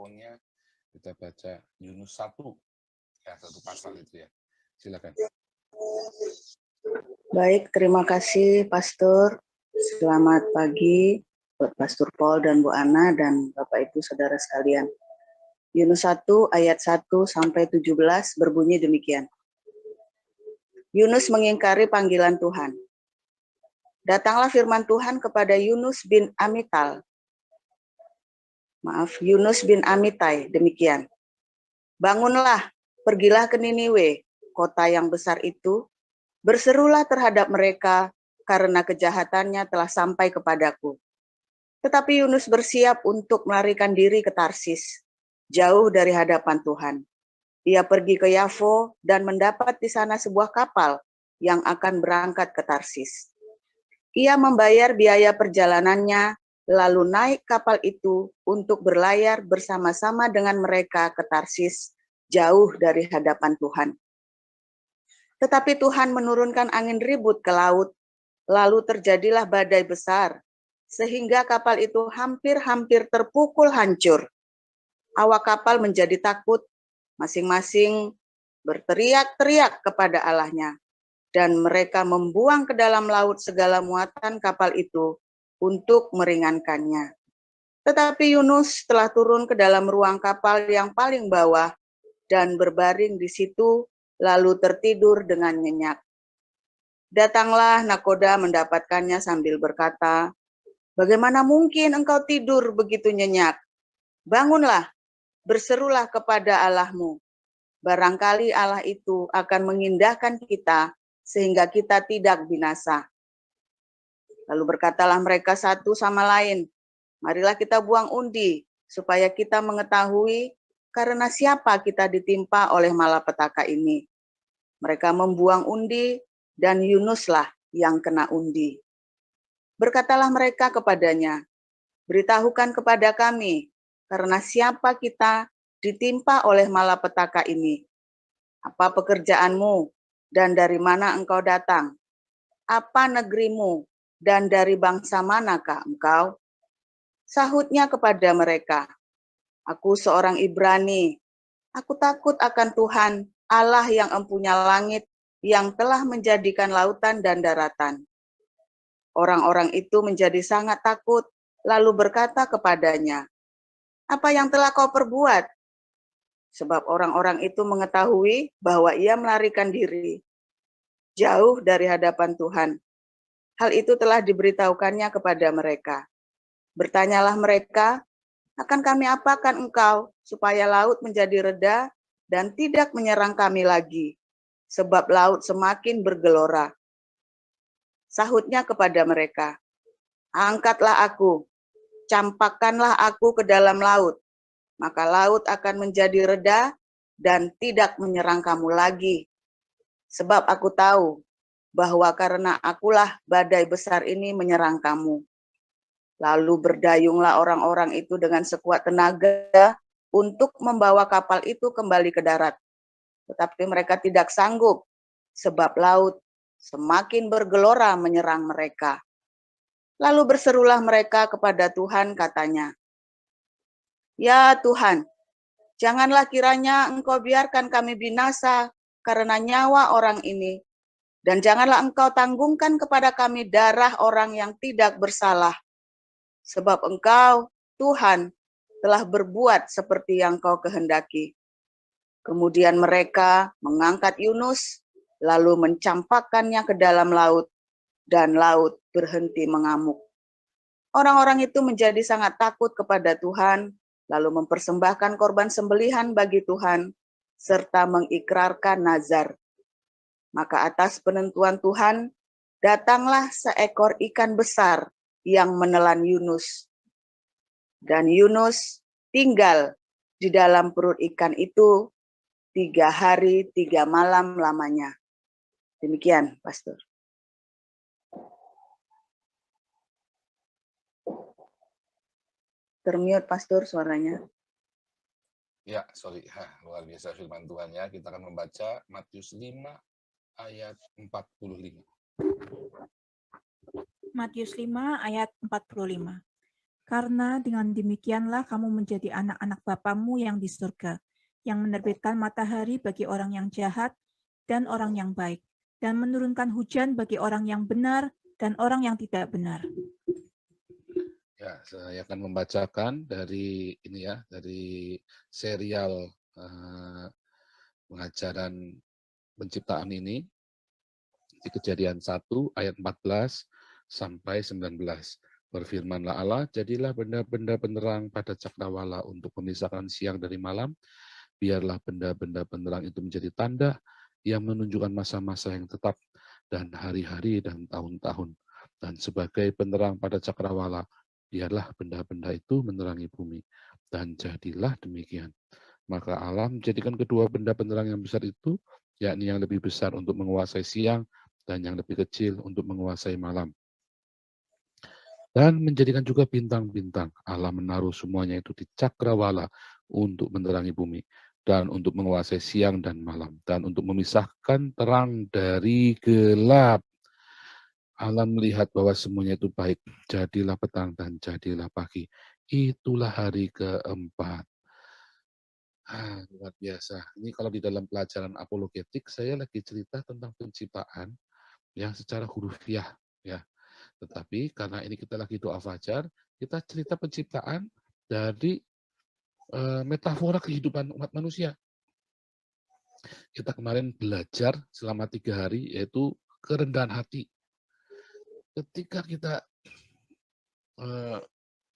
infonya. Kita baca Yunus 1, ya, satu pasal itu ya. Silakan. Baik, terima kasih Pastor. Selamat pagi buat Pastor Paul dan Bu Ana dan Bapak Ibu Saudara sekalian. Yunus 1 ayat 1 sampai 17 berbunyi demikian. Yunus mengingkari panggilan Tuhan. Datanglah firman Tuhan kepada Yunus bin Amitai, demikian. Bangunlah, pergilah ke Niniwe, kota yang besar itu, berserulah terhadap mereka karena kejahatannya telah sampai kepadaku. Tetapi Yunus bersiap untuk melarikan diri ke Tarsis, jauh dari hadapan Tuhan. Ia pergi ke Yafo dan mendapat di sana sebuah kapal yang akan berangkat ke Tarsis. Ia membayar biaya perjalanannya, lalu naik kapal itu untuk berlayar bersama-sama dengan mereka ke Tarsis, jauh dari hadapan Tuhan. Tetapi Tuhan menurunkan angin ribut ke laut, lalu terjadilah badai besar, sehingga kapal itu hampir-hampir terpukul hancur. Awak kapal menjadi takut, masing-masing berteriak-teriak kepada Allahnya, dan mereka membuang ke dalam laut segala muatan kapal itu untuk meringankannya. Tetapi Yunus telah turun ke dalam ruang kapal yang paling bawah dan berbaring di situ, lalu tertidur dengan nyenyak. Datanglah nakoda mendapatkannya sambil berkata, "Bagaimana mungkin engkau tidur begitu nyenyak? Bangunlah, berserulah kepada Allahmu. Barangkali Allah itu akan mengindahkan kita sehingga kita tidak binasa." Lalu berkatalah mereka satu sama lain, "Marilah kita buang undi, supaya kita mengetahui karena siapa kita ditimpa oleh malapetaka ini." Mereka membuang undi, dan Yunuslah yang kena undi. Berkatalah mereka kepadanya, "Beritahukan kepada kami, karena siapa kita ditimpa oleh malapetaka ini? Apa pekerjaanmu, dan dari mana engkau datang? Apa negerimu, dan dari bangsa manakah engkau?" Sahutnya kepada mereka, "Aku seorang Ibrani. Aku takut akan Tuhan, Allah yang empunya langit, yang telah menjadikan lautan dan daratan." Orang-orang itu menjadi sangat takut, lalu berkata kepadanya, "Apa yang telah kau perbuat?" Sebab orang-orang itu mengetahui bahwa ia melarikan diri jauh dari hadapan Tuhan. Hal itu telah diberitahukannya kepada mereka. Bertanyalah mereka, "Akan kami apakan engkau supaya laut menjadi reda dan tidak menyerang kami lagi, sebab laut semakin bergelora?" Sahutnya kepada mereka, "Angkatlah aku, campakkanlah aku ke dalam laut, maka laut akan menjadi reda dan tidak menyerang kamu lagi. Sebab aku tahu bahwa karena akulah badai besar ini menyerang kamu." Lalu berdayunglah orang-orang itu dengan sekuat tenaga untuk membawa kapal itu kembali ke darat. Tetapi mereka tidak sanggup, sebab laut semakin bergelora menyerang mereka. Lalu berserulah mereka kepada Tuhan, katanya, "Ya Tuhan, janganlah kiranya Engkau biarkan kami binasa karena nyawa orang ini, dan janganlah Engkau tanggungkan kepada kami darah orang yang tidak bersalah. Sebab Engkau, Tuhan, telah berbuat seperti yang Kau kehendaki." Kemudian mereka mengangkat Yunus, lalu mencampakkannya ke dalam laut, dan laut berhenti mengamuk. Orang-orang itu menjadi sangat takut kepada Tuhan, lalu mempersembahkan korban sembelihan bagi Tuhan, serta mengikrarkan nazar. Maka atas penentuan Tuhan, datanglah seekor ikan besar yang menelan Yunus. Dan Yunus tinggal di dalam perut ikan itu 3 hari 3 malam lamanya. Demikian, Pastor. Termute, Pastor, suaranya. Ya, sorry. Luar biasa firman Tuhan ya. Kita akan membaca Matius 5 ayat 45. Matius 5 ayat 45. Karena dengan demikianlah kamu menjadi anak-anak Bapamu yang di surga, yang menerbitkan matahari bagi orang yang jahat dan orang yang baik, dan menurunkan hujan bagi orang yang benar dan orang yang tidak benar. Ya, saya akan membacakan dari ini ya, dari serial pengajaran penciptaan ini di Kejadian 1 ayat 14 sampai 19. Berfirmanlah Allah, jadilah benda-benda penerang pada cakrawala untuk memisahkan siang dari malam. Biarlah benda-benda penerang itu menjadi tanda yang menunjukkan masa-masa yang tetap dan hari-hari dan tahun-tahun. Dan sebagai penerang pada cakrawala, biarlah benda-benda itu menerangi bumi. Dan jadilah demikian. Maka Allah menjadikan kedua benda penerang yang besar itu, yakni yang lebih besar untuk menguasai siang dan yang lebih kecil untuk menguasai malam. Dan menjadikan juga bintang-bintang. Allah menaruh semuanya itu di cakrawala untuk menerangi bumi dan untuk menguasai siang dan malam dan untuk memisahkan terang dari gelap. Allah melihat bahwa semuanya itu baik. Jadilah petang dan jadilah pagi. Itulah hari keempat. Luar biasa. Ini kalau di dalam pelajaran apologetik, saya lagi cerita tentang penciptaan yang secara hurufiah, ya. Tetapi karena ini kita lagi doa fajar, kita cerita penciptaan dari metafora kehidupan umat manusia. Kita kemarin belajar selama 3 hari, yaitu kerendahan hati. Ketika kita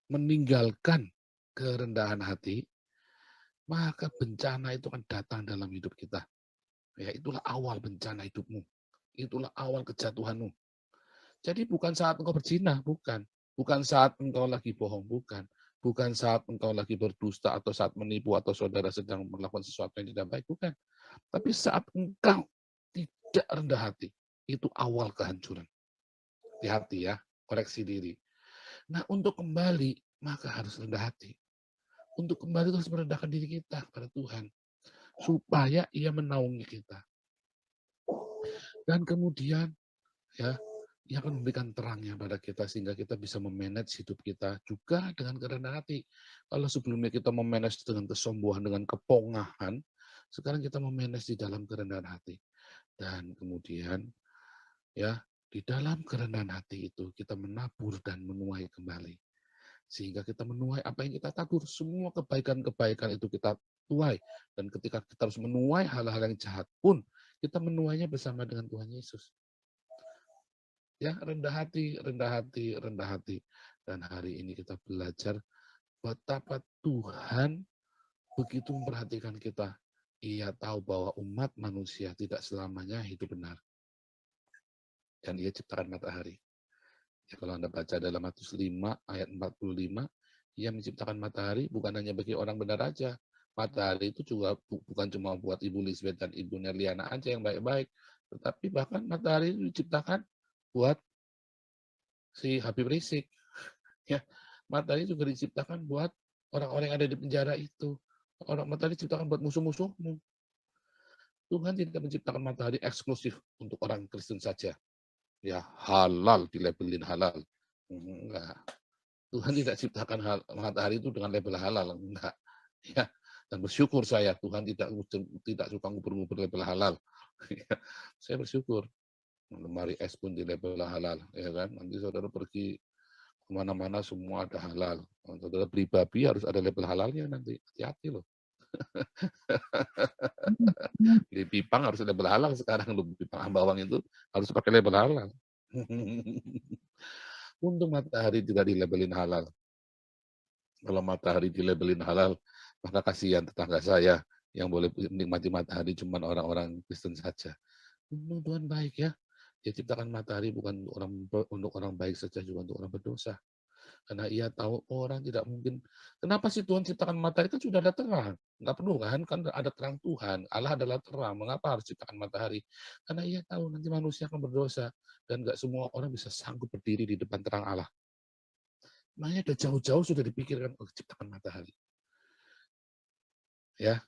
meninggalkan kerendahan hati, maka bencana itu akan datang dalam hidup kita. Ya, itulah awal bencana hidupmu. Itulah awal kejatuhanmu. Jadi bukan saat engkau berzina, bukan. Bukan saat engkau lagi bohong, bukan. Bukan saat engkau lagi berdusta atau saat menipu atau saudara sedang melakukan sesuatu yang tidak baik, bukan. Tapi saat engkau tidak rendah hati, itu awal kehancuran. Hati-hati ya, koreksi diri. Nah, untuk kembali, maka harus rendah hati. Untuk kembali harus merendahkan diri kita pada Tuhan. Supaya ia menaungi kita. Dan kemudian, ya, ia akan memberikan terangnya pada kita sehingga kita bisa memanage hidup kita juga dengan kerendahan hati. Kalau sebelumnya kita memanage dengan kesombongan, dengan kepongahan, sekarang kita memanage di dalam kerendahan hati. Dan kemudian, ya, di dalam kerendahan hati itu kita menabur dan menuai kembali. Sehingga kita menuai apa yang kita tabur. Semua kebaikan-kebaikan itu kita tuai. Dan ketika kita harus menuai hal-hal yang jahat pun, kita menuainya bersama dengan Tuhan Yesus. Ya, rendah hati, rendah hati, rendah hati. Dan hari ini kita belajar betapa Tuhan begitu memperhatikan kita. Ia tahu bahwa umat manusia tidak selamanya hidup benar. Dan ia ciptakan matahari. Ya, kalau Anda baca dalam Matius 5 ayat 45, ia menciptakan matahari bukan hanya bagi orang benar aja. Matahari itu juga bukan cuma buat Ibu Lisbeth dan Ibu Nerliana aja yang baik-baik. Tetapi bahkan matahari itu diciptakan buat si Habib Rizik. Ya, matahari juga diciptakan buat orang-orang yang ada di penjara itu. Matahari diciptakan buat musuh-musuhmu. Tuhan tidak menciptakan matahari eksklusif untuk orang Kristen saja. Ya, halal, dilabelin halal. Enggak. Tuhan tidak ciptakan matahari itu dengan label halal. Enggak. Ya, dan bersyukur saya Tuhan tidak suka ngubur-ngubur label halal. Saya bersyukur. Lemari es pun di label halal, ya kan? Nanti saudara pergi kemana-mana semua ada halal. Saudara beli babi harus ada label halalnya nanti. Hati-hati loh. Beli pipang harus ada label halal sekarang. Pipang bawang itu harus pakai label halal. Untung matahari tidak dilabelin halal. Kalau matahari dilabelin halal, maka kasihan tetangga saya yang boleh menikmati matahari cuma orang-orang Kristen saja. Untung Tuhan baik ya. Dia ciptakan matahari bukan untuk orang baik saja, juga untuk orang berdosa. Karena ia tahu orang tidak mungkin. Kenapa sih Tuhan ciptakan matahari? Kan sudah ada terang. Nggak perlu kan ada terang Tuhan. Allah adalah terang. Mengapa harus ciptakan matahari? Karena ia tahu nanti manusia akan berdosa. Dan nggak semua orang bisa sanggup berdiri di depan terang Allah. Makanya dari jauh-jauh sudah dipikirkan ciptakan matahari. Ya,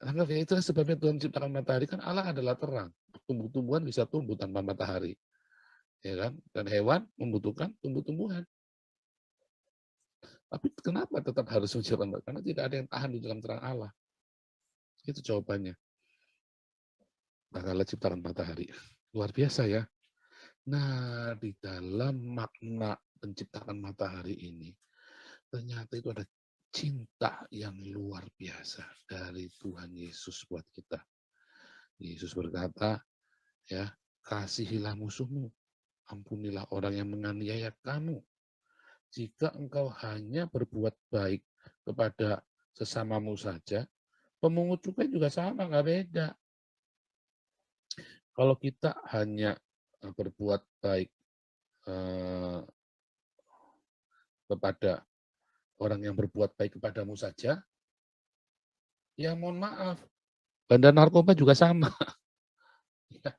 anggap ya itulah sebabnya Tuhan ciptakan matahari, kan Allah adalah terang. Tumbuh-tumbuhan bisa tumbuh tanpa matahari. Ya kan? Dan hewan membutuhkan tumbuh-tumbuhan. Tapi kenapa tetap harus menjauhkan? Karena tidak ada yang tahan di dalam terang Allah. Itu jawabannya. Nah, Allah ciptakan matahari. Luar biasa ya. Nah, di dalam makna penciptaan matahari ini, ternyata itu ada cinta yang luar biasa dari Tuhan Yesus buat kita. Yesus berkata, ya, kasihilah musuhmu, ampunilah orang yang menganiaya kamu. Jika engkau hanya berbuat baik kepada sesamamu saja, pemungut cukai juga sama, nggak beda. Kalau kita hanya berbuat baik kepada orang yang berbuat baik kepadamu saja, ya mohon maaf, bandar narkoba juga sama. Ya,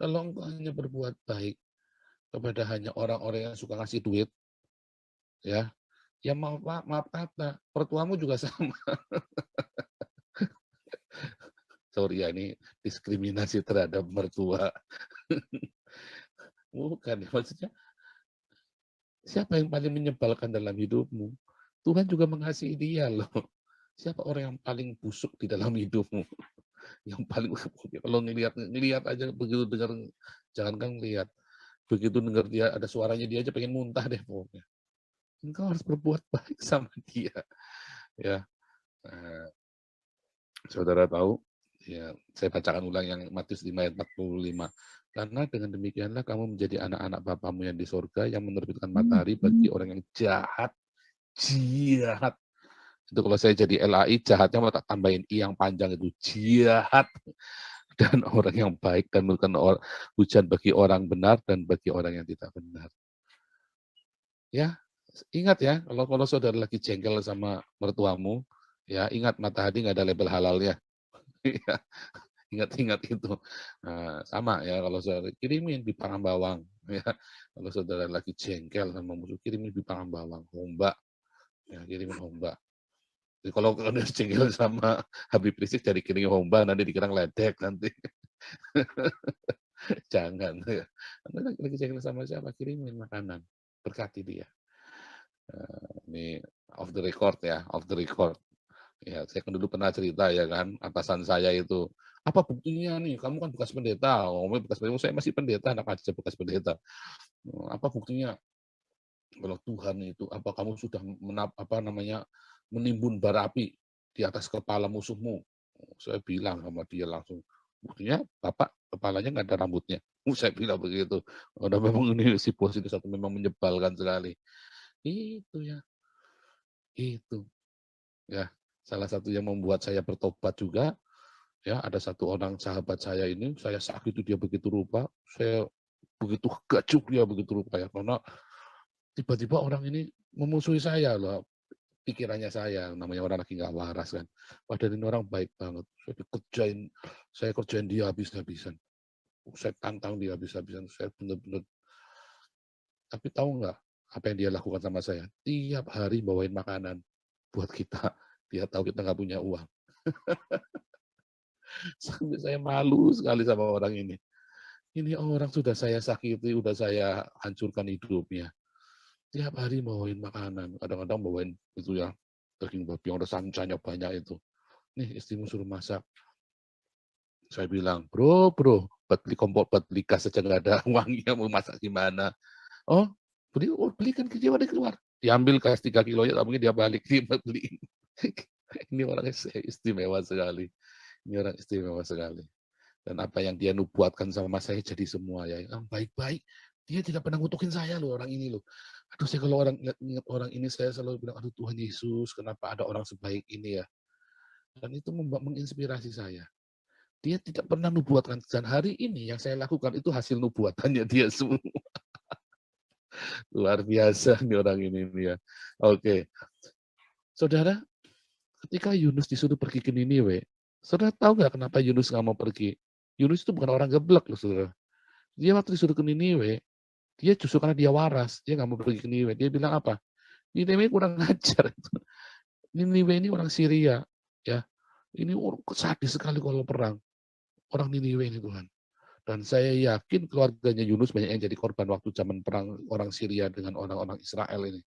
kalau engkau hanya berbuat baik kepada hanya orang-orang yang suka ngasih duit, ya, ya maaf kata, pertuamu juga sama. Sorry ya, ini diskriminasi terhadap mertua. Bukan, maksudnya siapa yang paling menyebalkan dalam hidupmu? Tuhan juga mengasihi dia loh. Siapa orang yang paling busuk di dalam hidupmu? Yang paling kalau ngelihat aja begitu dengar, jangankan lihat, begitu dengar dia ada suaranya dia aja pengen muntah deh pokoknya. Engkau harus berbuat baik sama dia. Ya, saudara tahu, ya saya bacakan ulang yang Matius 5 ayat 45. Karena dengan demikianlah kamu menjadi anak-anak Bapamu yang di surga yang menerbitkan matahari bagi orang yang jahat. Itu kalau saya jadi LAI, jahatnya mau tak tambahin I yang panjang itu, jahat. Dan orang yang baik dan memberikan hujan bagi orang benar dan bagi orang yang tidak benar. Ya, ingat ya, kalau saudara lagi jengkel sama mertuamu, ya ingat matahari nggak ada label halalnya. Ingat-ingat itu. Nah, sama ya, kalau saudara kirimin bipangan bawang. Ya, kalau saudara lagi jengkel sama musuh, kirimin bipangan bawang, homba. Ya, kirimin homba. Jadi kalau udah jengkel sama Habib Rizik jadi kirim homba, nanti dikira ngeledek nanti. Jangan. Ya. Anda lagi jengkel sama siapa, kirimin makanan. Berkati dia. Ini off the record ya, off the record. Ya, saya kan dulu pernah cerita ya kan, atasan saya itu, apa buktinya nih, kamu kan bekas pendeta, ngomongnya bekas pendeta, saya masih pendeta, anak aja bekas pendeta. Apa buktinya? Kalau Tuhan itu, apa kamu sudah menimbun bara api di atas kepala musuhmu? Saya bilang sama dia langsung, buktinya Bapak kepalanya nggak ada rambutnya. Saya bilang begitu. Udah memang ini si bos itu satu memang menyebalkan sekali. Itu ya, itu ya. Salah satu yang membuat saya bertobat juga, ya ada satu orang sahabat saya ini, saya sakiti dia begitu rupa, saya begitu gajuk dia begitu rupa ya, karena tiba-tiba orang ini memusuhi saya loh, pikirannya saya, namanya orang lagi nggak waras kan. Padahal ini orang baik banget, saya kerjain dia habis-habisan, saya tantang dia habis-habisan, saya benar-benar. Tapi tahu nggak apa yang dia lakukan sama saya? Tiap hari bawain makanan buat kita. Dia tahu kita nggak punya uang. Sampai saya malu sekali sama orang ini. Ini orang sudah saya sakiti, sudah saya hancurkan hidupnya. Tiap hari bawain makanan, kadang-kadang bawain itu ya, daging babi yang ada sancanya banyak itu. Nih istrimu suruh masak. Saya bilang, bro, buat beli kompor, buat beli gas saja nggak ada uangnya, mau masak gimana? Oh, belikan ke dia, keluar. Diambil gas 3 kilo, ya mungkin dia balik, dia beli. Ini orang istimewa sekali. Ini orang istimewa sekali. Dan apa yang dia nubuatkan sama saya jadi semua ya. Yang baik-baik. Dia tidak pernah ngutukin saya loh, orang ini loh. Aduh, saya kalau ingat orang ini, saya selalu bilang, aduh Tuhan Yesus, kenapa ada orang sebaik ini ya. Dan itu menginspirasi saya. Dia tidak pernah nubuatkan. Dan hari ini yang saya lakukan itu hasil nubuatannya dia semua. Luar biasa nih orang ini ya. Oke. Saudara, ketika Yunus disuruh pergi ke Niniwe, saudara tahu nggak kenapa Yunus nggak mau pergi? Yunus itu bukan orang geblek loh, saudara. Dia waktu disuruh ke Niniwe, dia justru karena dia waras, dia nggak mau pergi ke Niniwe. Dia bilang apa? Niniwe kurang ajar. Niniwe ini orang Syria, ya. Ini sadis sekali kalau perang. Orang Niniwe ini Tuhan. Dan saya yakin keluarganya Yunus banyak yang jadi korban waktu zaman perang orang Syria dengan orang-orang Israel ini.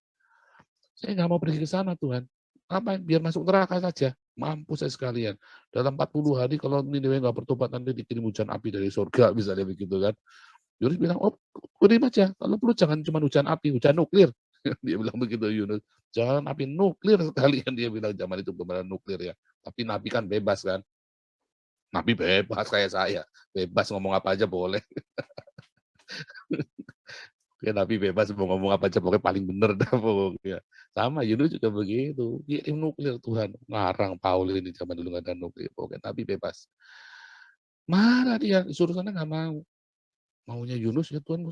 Saya nggak mau pergi ke sana Tuhan. Apa? Biar masuk neraka saja. Mampus saya sekalian. Dalam 40 hari kalau Niniwe nggak bertobat nanti dikirim hujan api dari surga, misalnya begitu kan. Yunus bilang, oh kirim aja. Kalau perlu jangan cuma hujan api, hujan nuklir. Dia bilang begitu Yunus. Jangan api nuklir sekalian, dia bilang zaman itu benar nuklir ya. Tapi Nabi kan bebas kan. Nabi bebas kayak saya. Bebas ngomong apa aja boleh. Ya, Nabi bebas mau ngomong apa aja pokoknya paling bener dah pokoknya. Sama Yunus juga begitu. Kirim nuklir Tuhan. Ngarang Paul ini zaman dulu nggak ada nuklir. Pokoknya Nabi bebas. Marah dia, disuruh sana nggak mau. Maunya Yunus ya Tuhan,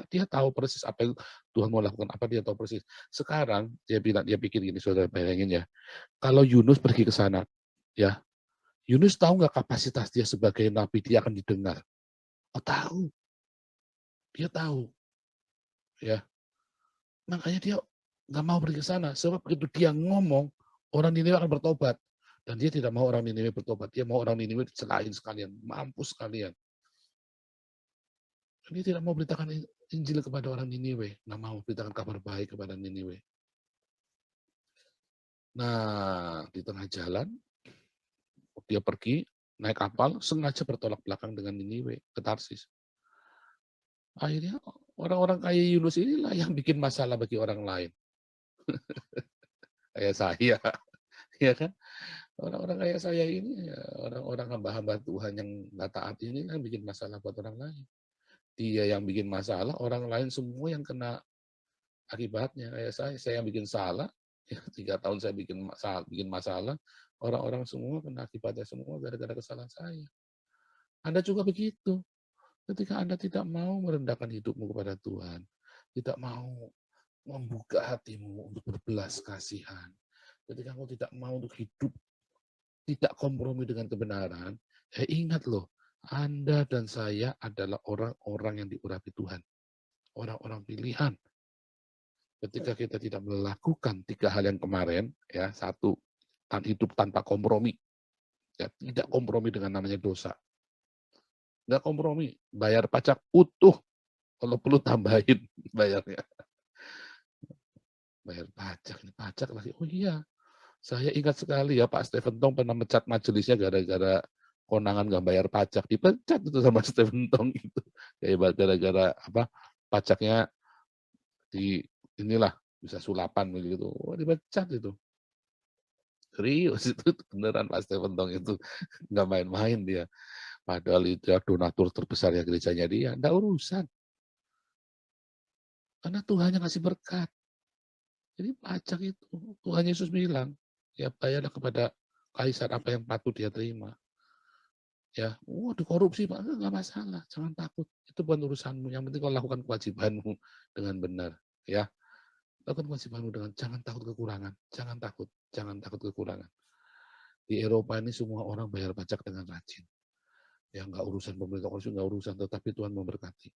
dia tahu persis apa yang Tuhan mau lakukan, apa dia tahu persis. Sekarang dia bilang, dia pikir gini, saudara bayangin ya. Kalau Yunus pergi ke sana, ya, Yunus tahu nggak kapasitas dia sebagai nabi, dia akan didengar. Oh tahu, dia tahu, ya. Makanya dia nggak mau pergi ke sana, sebab begitu dia ngomong, orang Niniwe akan bertobat. Dan dia tidak mau orang Niniwe bertobat, dia mau orang Niniwe diselain sekalian, mampus sekalian. Dia tidak mau beritakan Injil kepada orang Niniwe, nggak mau beritakan kabar baik kepada Niniwe. Nah, di tengah jalan, dia pergi, naik kapal, sengaja bertolak belakang dengan Niniwe, ke Tarsis. Akhirnya orang-orang kayak Yunus inilah yang bikin masalah bagi orang lain. Kayak saya, ya kan? Orang-orang kayak saya ini, orang-orang hamba-hamba Tuhan yang nggak taat ini kan bikin masalah buat orang lain. Dia yang bikin masalah, orang lain semua yang kena akibatnya. Kayak saya yang bikin salah, ya 3 tahun saya bikin masalah, orang-orang semua kena akibatnya semua gara-gara kesalahan saya. Anda juga begitu. Ketika Anda tidak mau merendahkan hidupmu kepada Tuhan, tidak mau membuka hatimu untuk berbelas kasihan, ketika engkau tidak mau untuk hidup, tidak kompromi dengan kebenaran, ingat loh, Anda dan saya adalah orang-orang yang diurapi Tuhan. Orang-orang pilihan. Ketika kita tidak melakukan 3 hal yang kemarin, ya, 1, hidup tanpa kompromi. Ya, tidak kompromi dengan namanya dosa. Nggak kompromi, bayar pajak utuh, kalau perlu tambahin bayarnya. Bayar pajak lagi. Oh iya, saya ingat sekali ya Pak Stephen Tong pernah mecat majelisnya gara-gara konangan nggak bayar pajak. Dipecat itu sama Stephen Tong itu. Kayak gara-gara apa pajaknya inilah bisa sulapan begitu. Oh, dipecat itu. Serius itu beneran Pak Stephen Tong itu nggak main-main dia. Padahal itu donatur terbesar ya gerejanya dia, enggak urusan. Karena Tuhan yang kasih berkat. Jadi pajak itu, Tuhan Yesus bilang, ya bayarlah kepada kaisar apa yang patut dia terima. Ya, dikorupsi Pak, enggak masalah, jangan takut. Itu bukan urusanmu. Yang penting kau lakukan kewajibanmu dengan benar. Ya, lakukan kewajibanmu dengan jangan takut kekurangan, jangan takut kekurangan. Di Eropa ini semua orang bayar pajak dengan rajin. Ya nggak urusan pemerintah korupsi, nggak urusan, tetapi Tuhan memberkati.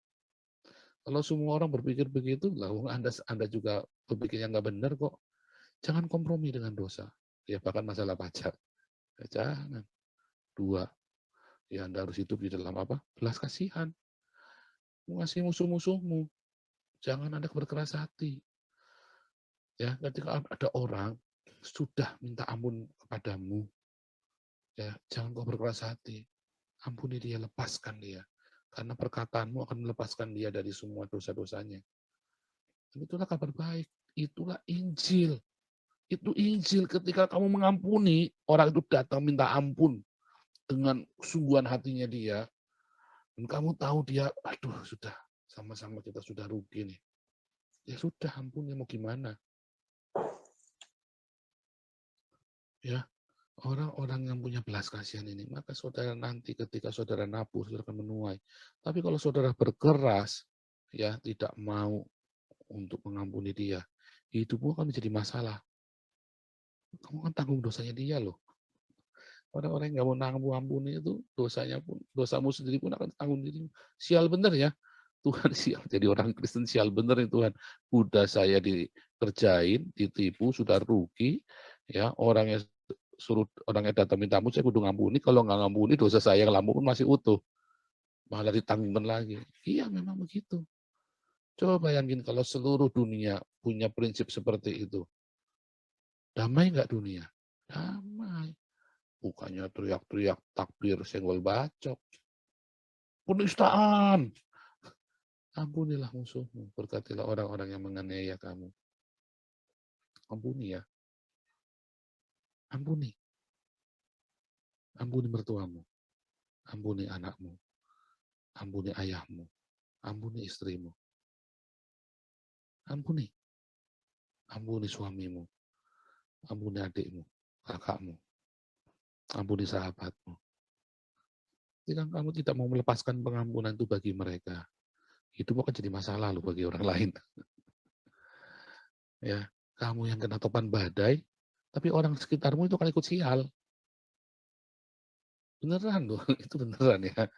Kalau semua orang berpikir begitu, lah Anda juga berpikir yang nggak benar kok. Jangan kompromi dengan dosa. Ya bahkan masalah pajak. Ya, jangan. 2, ya Anda harus hidup di dalam apa? Belas kasihan. Mengasihi musuh-musuhmu. Jangan Anda berkeras hati. Ya, ketika ada orang sudah minta ampun kepadamu, ya jangan kau berkeras hati. Ampuni dia, lepaskan dia. Karena perkataanmu akan melepaskan dia dari semua dosa-dosanya. Itulah kabar baik. Itulah Injil. Itu Injil ketika kamu mengampuni, orang itu datang minta ampun dengan sungguhan hatinya dia. Dan kamu tahu dia, aduh sudah, sama-sama kita sudah rugi nih. Ya sudah, ampun, ya mau gimana. Ya, orang-orang yang punya belas kasihan ini, maka saudara nanti ketika saudara nabur, saudara akan menuai. Tapi kalau saudara berkeras, ya tidak mau untuk mengampuni dia, hidupmu akan menjadi masalah. Kamu kan tanggung dosanya dia loh. Orang-orang yang nggak mau ampuni itu dosanya pun, dosamu sendiri pun akan tanggung dirimu. Sial bener ya, Tuhan sial. Jadi orang Kristen sial bener nih Tuhan. Udah saya dikerjain, ditipu, sudah rugi, ya orang yang datang minta ampun, saya kudu ngampuni. Kalau nggak ngampuni, dosa saya yang lama pun masih utuh. Malah ditanggung lagi. Iya, memang begitu. Coba bayangin kalau seluruh dunia punya prinsip seperti itu. Damai nggak dunia? Damai. Bukannya teriak-teriak takbir senggol bacok. Penistaan. Ampunilah musuhmu. Berkatilah orang-orang yang menganiaya kamu. Ampuni ya. Ampuni. Ampuni mertuamu. Ampuni anakmu. Ampuni ayahmu. Ampuni istrimu. Ampuni. Ampuni suamimu. Ampuni adikmu. Kakakmu. Ampuni sahabatmu. Jika kamu tidak mau melepaskan pengampunan itu bagi mereka, hidup akan jadi masalah loh bagi orang lain. Ya, kamu yang kena topan badai, tapi orang sekitarmu itu akan ikut sial. Beneran loh, itu beneran ya.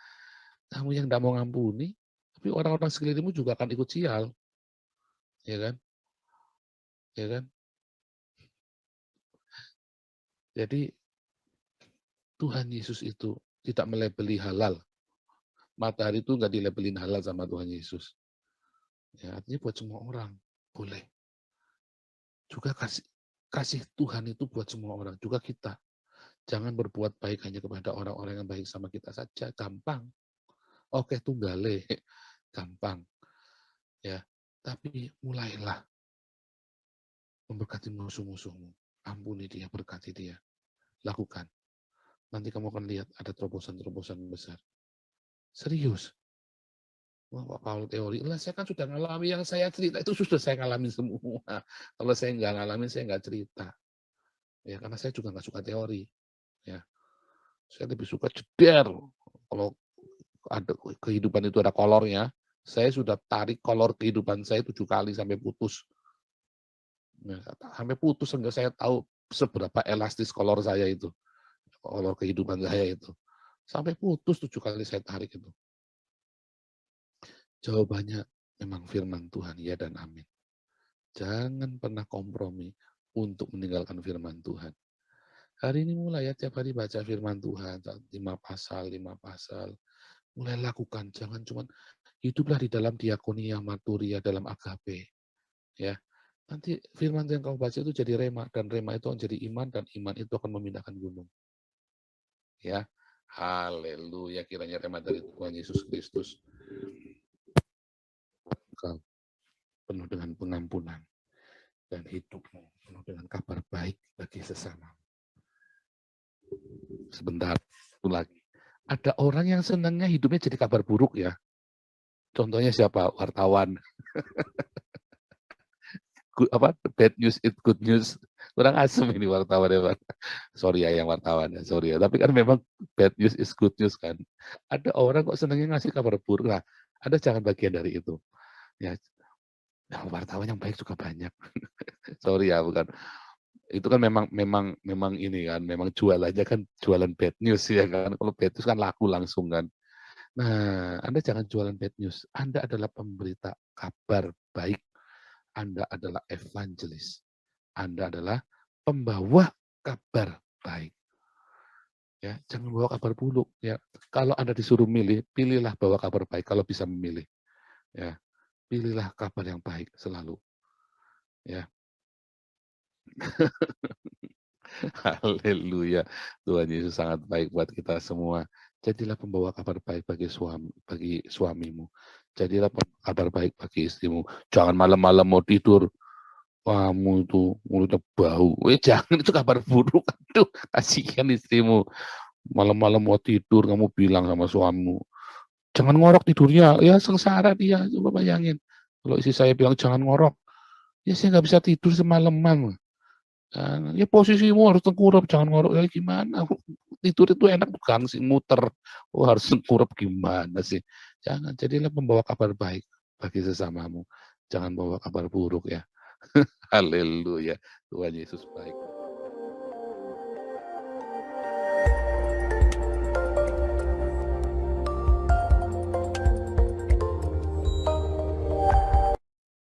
Kamu yang tidak mau ngampuni, tapi orang-orang sekelilingmu juga akan ikut sial. Ya kan? Ya kan? Jadi Tuhan Yesus itu tidak melebeli halal. Matahari itu nggak dilabelin halal sama Tuhan Yesus. Ya, artinya buat semua orang boleh. Juga kasih Tuhan itu buat semua orang, juga kita. Jangan berbuat baik hanya kepada orang-orang yang baik sama kita saja, gampang. Oke, tunggale, gampang. Ya, tapi mulailah memberkati musuh-musuhmu. Ampuni dia, berkati dia. Lakukan. Nanti kamu akan lihat ada terobosan-terobosan besar. Serius. Wah, kalau teori, lah saya kan sudah ngalami yang saya cerita, itu sudah saya ngalamin semua. Kalau saya nggak ngalamin, saya nggak cerita. Ya, karena saya juga nggak suka teori. Ya, saya lebih suka jeder. Kalau ada kehidupan itu ada kolornya, saya sudah tarik kolor kehidupan saya 7 kali sampai putus. Ya, sampai putus sehingga saya tahu seberapa elastis kolor saya itu. Kolor kehidupan saya itu. Sampai putus 7 kali saya tarik itu. Jawabannya memang firman Tuhan, ya dan amin. Jangan pernah kompromi untuk meninggalkan firman Tuhan. Hari ini mulai ya, tiap hari baca firman Tuhan, 5 pasal. Mulai lakukan, jangan cuma hiduplah di dalam diakonia, maturia, dalam agape. Ya, nanti firman yang kau baca itu jadi rema, dan rema itu akan jadi iman, dan iman itu akan memindahkan gunung. Ya, haleluya, kiranya rema dari Tuhan Yesus Kristus kau penuh dengan pengampunan dan hidupmu penuh dengan kabar baik bagi sesama. Sebentar, satu lagi. Ada orang yang senangnya hidupnya jadi kabar buruk ya. Contohnya siapa? Wartawan. Bad news it good news. Kurang asem ini wartawan ya, Pak. Sorry ya yang wartawan ya, sorry ya. Tapi kan memang bad news is good news kan. Ada orang kok senangnya ngasih kabar buruk. Nah, Anda jangan bagian dari itu. Ya, wartawan yang baik juga banyak. Sorry ya, bukan. Itu kan memang ini kan, memang jualannya kan jualan bad news ya kan. Kalau bad news kan laku langsung kan. Nah, Anda jangan jualan bad news. Anda adalah pemberita kabar baik. Anda adalah evangelis. Anda adalah pembawa kabar baik. Ya, jangan bawa kabar buruk ya. Kalau Anda disuruh milih, pilihlah bawa kabar baik kalau bisa memilih. Ya. Pilihlah kabar yang baik selalu. Ya. Haleluya. Tuhan Yesus sangat baik buat kita semua. Jadilah pembawa kabar baik bagi suamimu. Jadilah kabar baik bagi istrimu. Jangan malam-malam mau tidur. Kamu itu mulutnya bau. Jangan, itu kabar buruk. Aduh, kasihan istrimu. Malam-malam mau tidur, kamu bilang sama suamimu, jangan ngorok tidurnya. Ya sengsara dia. Coba bayangin. Kalau istri saya bilang jangan ngorok, ya saya nggak bisa tidur semalaman. Ya posisimu harus tengkurap, jangan ngorok. Ya gimana? Tidur itu enak bukan sih, muter. Oh, harus tengkurap gimana sih? Jangan, jadilah pembawa kabar baik bagi sesamamu. Jangan bawa kabar buruk ya. Haleluya. Tuhan Yesus baik.